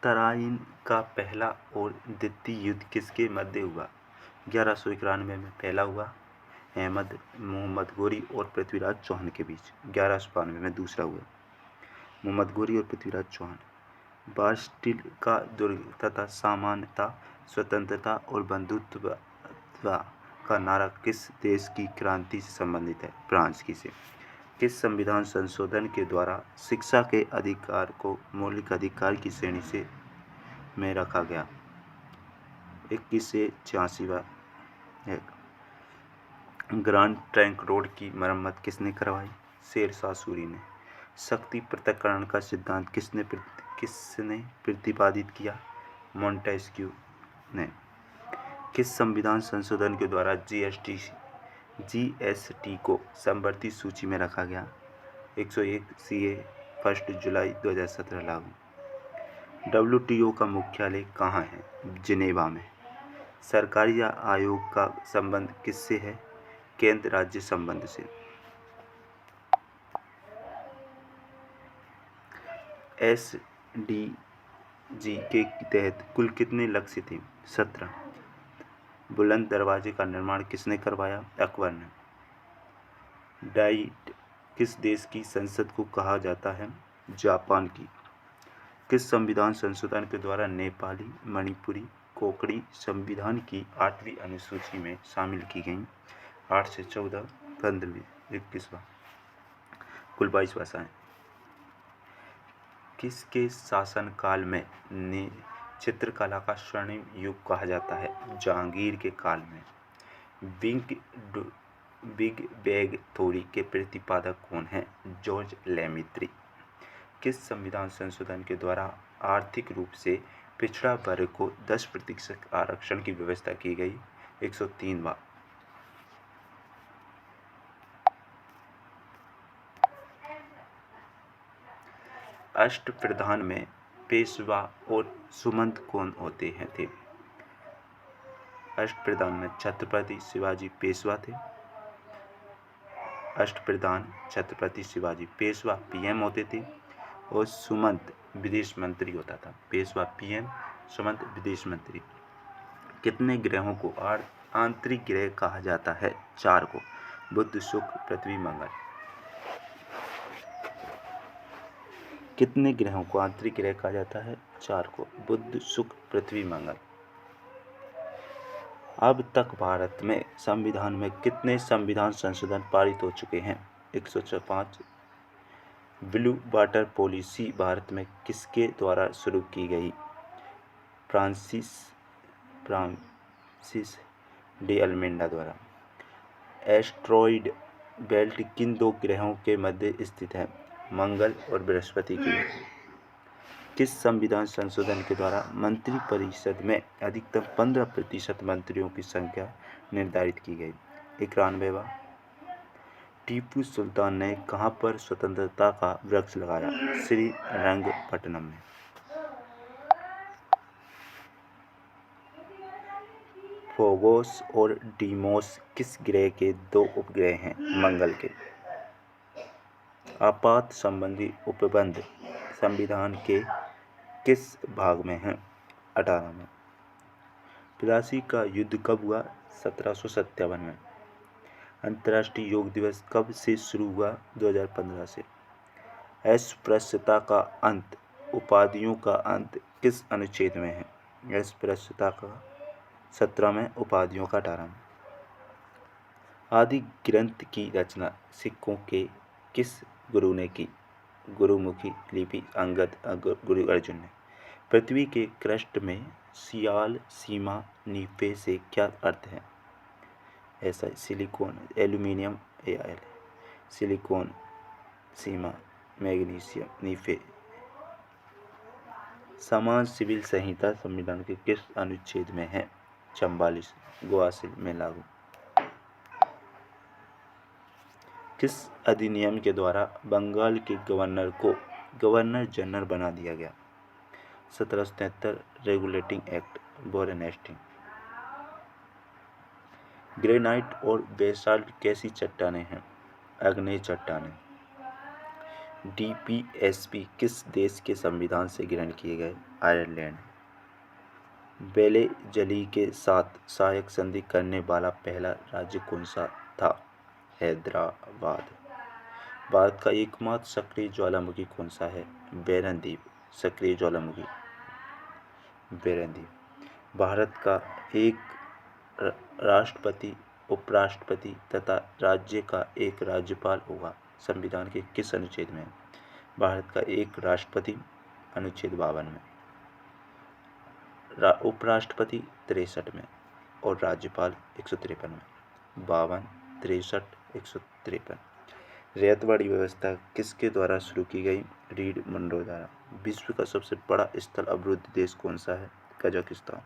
तराइन का पहला और द्वितीय युद्ध किसके मध्य हुआ? 1191 में पहला हुआ अहमद मोहम्मद गोरी और पृथ्वीराज चौहान के बीच। 1192 में दूसरा हुआ मोहम्मद गोरी और पृथ्वीराज चौहान। बास्टिल का दुर्ग तथा समानता, स्वतंत्रता और बंधुत्व का नारा किस देश की क्रांति से संबंधित है? फ्रांस की से। किस संविधान संशोधन के द्वारा शिक्षा के अधिकार को मौलिक अधिकार की श्रेणी से में रखा गया? 2186वां है। ग्रांड ट्रंक रोड की मरम्मत किसने करवाई? शेरशाह सूरी ने। शक्ति पृथक्करण का सिद्धांत किसने प्रतिपादित किया? मोंटेस्क्यू ने। किस संविधान संशोधन के द्वारा जीएसटी को समवर्ती सूची में रखा गया? 101 सीए 1 जुलाई 2017 लागू। WTO का मुख्यालय कहाँ है? जिनेवा में। सरकारी आयोग का संबंध किससे है? केंद्र राज्य संबंध से। SDG के तहत कुल कितने लक्ष्य थे? 17। बुलंद दरवाजे का निर्माण किसने करवाया? अकबर ने। डाइट किस देश की संसद को कहा जाता है? जापान की। किस संविधान संशोधन के द्वारा नेपाली, मणिपुरी, कोंकणी संविधान की 8वीं अनुसूची में शामिल की गई? 8 से 14, 15, 21वां, कुल 22 भाषाएं। किसके शासनकाल में चित्रकला का स्वर्णिम युग कहा जाता है? जहांगीर के काल में। बिग बैंग थ्योरी के प्रतिपादक कौन हैं? जॉर्ज लेमित्री। किस संविधान संशोधन के द्वारा आर्थिक रूप से पिछड़ा वर्ग को 10% आरक्षण की व्यवस्था की गई? 103वां। अष्टप्रधान में पेशवा और सुमंत कौन होते हैं थे? अष्टप्रधान में छत्रपति शिवाजी पेशवा थे। अष्टप्रधान छत्रपति शिवाजी पेशवा PM होते थे और सुमंत विदेश मंत्री होता था। पेशवा PM, सुमंत विदेश मंत्री। कितने ग्रहों को आंतरिक ग्रह कहा जाता है? 4 को। बुध, शुक्र, पृथ्वी, मंगल। कितने ग्रहों को आंतरिक ग्रह कहा जाता है? 4 को। बुध, शुक्र, पृथ्वी, मंगल। अब तक भारत में संविधान में कितने संविधान संशोधन पारित हो चुके हैं? 105। ब्लू वाटर पॉलिसी भारत में किसके द्वारा शुरू की गई? फ्रांसिस डी अल्मेडा द्वारा। एस्ट्रॉइड बेल्ट किन 2 ग्रहों के मध्य स्थित है? मंगल और बृहस्पति के बीच। किस संविधान संशोधन के द्वारा मंत्रिपरिषद में अधिकतम 15% मंत्रियों की संख्या निर्धारित की गई? 91वां। टीपू सुल्तान ने कहाँ पर स्वतंत्रता का वृक्ष लगाया? श्रीरंगपट्टनम में। फोगोस और डीमोस किस ग्रह के 2 उपग्रह हैं? मंगल के। आपात संबंधी उपबंध संविधान के किस भाग में है? 18 में। प्लासी का युद्ध कब हुआ? 1757 में। अंतर्राष्ट्रीय योग दिवस कब से शुरू हुआ? 2015 से। अस्पृश्यता का अंत, उपाधियों का अंत किस अनुच्छेद में है? अस्पृश्यता का 17 में, उपाधियों का 18 में। आदि ग्रंथ की रचना सिखों के किस गुरु ने की? गुरुमुखी लिपि अंगद गुरु अर्जुन ने। पृथ्वी के क्रस्ट में सियाल सीमा नीफे से क्या अर्थ है? ऐसा सिलिकॉन, एल्यूमिनियम, Al। सिलिकॉन, सीमा, मैग्नीशियम, नीफे। समान सिविल संहिता संविधान के किस अनुच्छेद में है? 44, गोवा से में लागू। किस अधिनियम के द्वारा बंगाल के गवर्नर को गवर्नर जनरल बना दिया गया? 1773 regulating act, Warren Hasting. Granite और बेसाल्ट कैसी चट्टानें हैं? आग्नेय चट्टानें। DPSP किस देश के संविधान से ग्रहण किए गए? आयरलैंड। बेलेजली के साथ सहायक संधि करने वाला पहला राज्य कौन सा था? हैदराबाद। भारत का एकमात्र सक्रिय ज्वालामुखी कौन सा है? बेरनद्वीप। सक्रिय ज्वालामुखी बेरनद्वीप। भारत का एक राष्ट्रपति, उपराष्ट्रपति तथा राज्य का एक राज्यपाल होगा संविधान के किस अनुच्छेद में? भारत का एक राष्ट्रपति अनुच्छेद 52 में, उपराष्ट्रपति 63 में और राज्यपाल 153 में। 52, 63, 153। रैयतवाड़ी व्यवस्था किसके द्वारा शुरू की गई? रीड मुनरो द्वारा। विश्व का सबसे बड़ा स्थल अवरुद्ध देश कौन सा है? कजाकिस्तान।